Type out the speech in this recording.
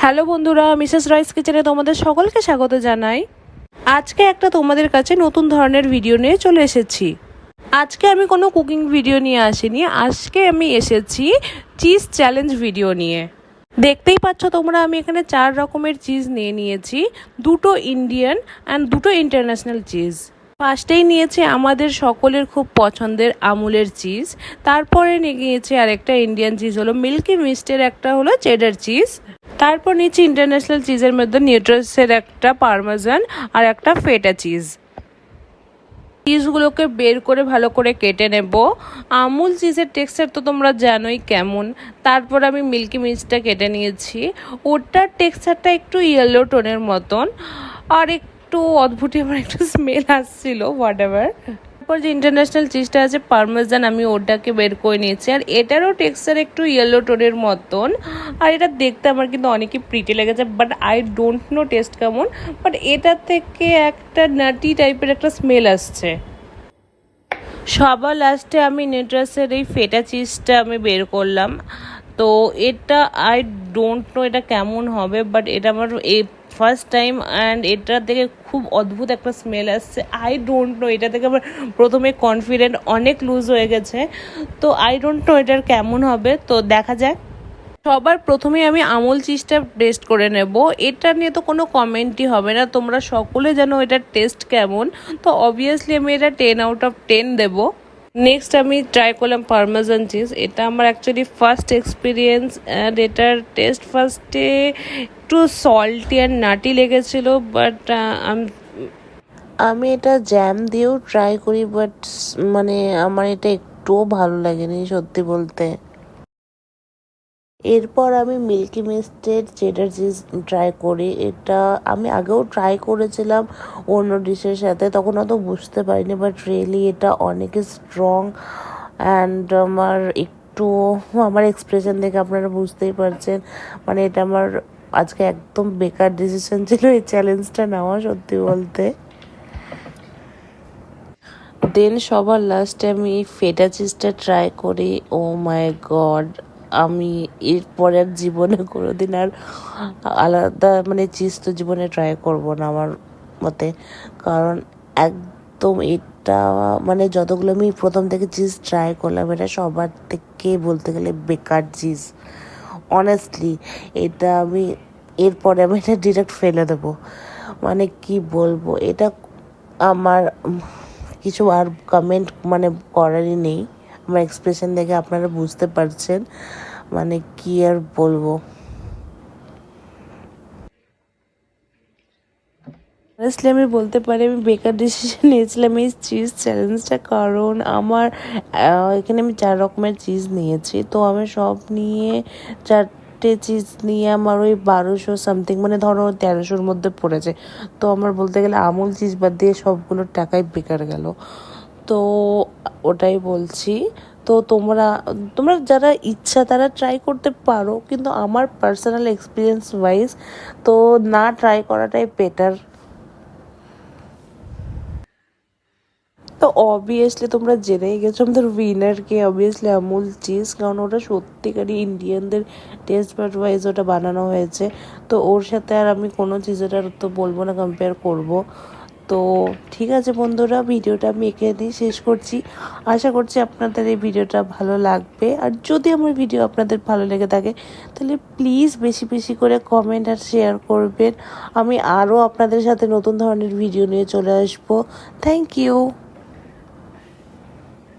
Hello বন্ধুরা, Mrs rice কিচেনে তোমাদের সকলকে স্বাগত জানাই। আজকে একটা তোমাদের কাছে নতুন ধরনের ভিডিও নিয়ে চলে এসেছি। আজকে আমি কোনো কুকিং ভিডিও নিয়ে আসিনি, আজকে আমি এসেছি চিজ চ্যালেঞ্জ ভিডিও নিয়ে। দেখতেই পাচ্ছ তোমরা, আমি এখানে 4 রকমের চিজ নিয়ে নিয়েছি, দুটো ইন্ডিয়ান অ্যান্ড দুটো ইন্টারন্যাশনাল চিজ। ফার্স্টেই নিয়েছি আমাদের সকলের খুব পছন্দের আমুলের চিজ, তারপরে নিয়েছি আরেকটা ইন্ডিয়ান চিজ হলো মিল্কি মিস্টের, একটা হলো চেডার চিজ, তারপর নিচ্ছি ইন্টারন্যাশনাল চিজের মধ্যে নিউট্রাসের একটা পারমেজান আর একটা ফেটা চিজ। চিজগুলোকে বের করে ভালো করে কেটে নেব। আমুল চিজের টেক্সচার তো তোমরা জানোই কেমন। তারপর আমি মিল্কি মিস্টটা কেটে নিয়েছি, ওটার টেক্সচারটা একটু ইয়েলো টোনের মতন আর একটু অদ্ভুতই আমার একটু স্মেল আসছিল, হোয়াট এভার। তারপর যে ইন্টারন্যাশনাল চিজটা আছে পারমেজান, আমি ওটাকে বের করে নিয়েছি, আর এটারও টেক্সচার একটু ইয়েলো টোনের মতন, আর এটা দেখতে আমার কিন্তু অনেকই প্রিটি লেগেছে, but I don't know taste কেমন, বাট এটা থেকে একটা নাটি টাইপের একটা স্মেল আসছে। সবার লাস্টে আমি নিউট্রাসের এই ফেটা চিজটা আমি বের করলাম। তো এটা আই ডোন্ট নো এটা কেমন হবে, বাট এটা আমার এই ফার্স্ট টাইম অ্যান্ড এটা থেকে খুব অদ্ভুত একটা স্মেল আসছে। আই ডোন্ট নো, এটা থেকে আমার প্রথমে কনফিডেন্ট অনেক লুজ হয়ে গেছে। তো আই ডোন্ট নো এটার কেমন হবে, তো দেখা যাক। সবার প্রথমে আমি আমুল চিজটা টেস্ট করে নেব। এটা নিয়ে তো কোনো কমেন্টই হবে না, তোমরা সকলে জানো এটার টেস্ট কেমন। তো অবভিয়াসলি আমি এটা 10 আউট অফ 10 দেবো। নেক্সট আমি ট্রাই করলাম পারমেজান চিজ। এটা আমার অ্যাকচুয়ালি ফার্স্ট এক্সপিরিয়েন্স অ্যান্ড এটার টেস্ট ফার্স্টে একটু সল্টি অ্যান্ড নাটি লেগেছিলো, বাট আমি এটা জ্যাম দিয়েও ট্রাই করি, বাট মানে আমার এটা একটুও ভালো লাগেনি সত্যি বলতে। এরপর আমি মিল্কি মিস্টের চেডার চিজ ট্রাই করি। এটা আমি আগেও ট্রাই করেছিলাম অন্য ডিশের সাথে, তখন অত বুঝতে পারিনি, বাট রিয়েলি এটা অনেক স্ট্রং অ্যান্ড আমার এক্সপ্রেশন দেখে আপনারা বুঝতেই পারছেন, মানে এটা আমার আজকে একদম বেকার ডিসিশন ছিল এই চ্যালেঞ্জটা নেওয়া সত্যি বলতে। দেন সবার লাস্টে আমি ফেটা চিজটা ট্রাই করি। ও মাই গড, আমি এরপরে আর জীবনে কোনোদিন আর আলাদা মানে চিজ তো জীবনে ট্রাই করব না আমার মতে, কারণ একদম এটা মানে যতগুলো আমি প্রথম থেকে চিজ ট্রাই করলাম, এটা সবার থেকে বলতে গেলে বেকার চিজ অনেস্টলি। এটা আমি এরপরে আমি এটা ডিরেক্ট ফেলে দেবো, মানে কি বলবো, এটা আমার কিছু আর কমেন্ট মানে করারই নেই। আমার এক্সপ্রেশন দেখে আপনারা বুঝতে পারছেন, মানে কি আর বলবো। অনেস্টলি আমি বলতে পারি আমি বেকার ডিসিশন নিয়েছিলাম এই চিজ চ্যালেঞ্জটা, কারণ আমার এখানে আমি 4 রকমের চিজ নিয়েছি, তো আমি সব নিয়ে 4টে চিজ নিয়ে আমার ওই 1200 সামথিং, মানে ধরো 1300-র মধ্যে পড়েছে। তো আমার বলতে গেলে আমুল চিজ বাদ দিয়ে সবগুলোর টাকাই বেকার গেল। তো ওটাই বলছি। তো তোমরা যারা ইচ্ছা তারা ট্রাই করতে পারো, কিন্তু আমার পার্সোনাল এক্সপিরিয়েন্স ওয়াইজ তো না ট্রাই করাটাই বেটার। তো অবভিয়াসলি তোমরা জেনেই গেছো আমাদের উইনারকে, অবভিয়াসলি আমুল চিজ, কারণ ওটা সত্যিকারই ইন্ডিয়ানদের টেস্ট বাড ওয়াইজ ওটা বানানো হয়েছে। তো ওর সাথে আর আমি কোনো চিজের আর তো বলবো না, কম্পেয়ার করব। তো ঠিক আছে বন্ধুরা, ভিডিওটা আমি এখানেই শেষ করছি। আশা করছি আপনাদের এই ভিডিওটা ভালো লাগবে, আর যদি আমার ভিডিও আপনাদের ভালো লেগে থাকে তাহলে প্লিজ বেশি বেশি করে কমেন্ট আর শেয়ার করবেন। আমি আরও আপনাদের সাথে নতুন ধরনের ভিডিও নিয়ে চলে আসবো। Thank you.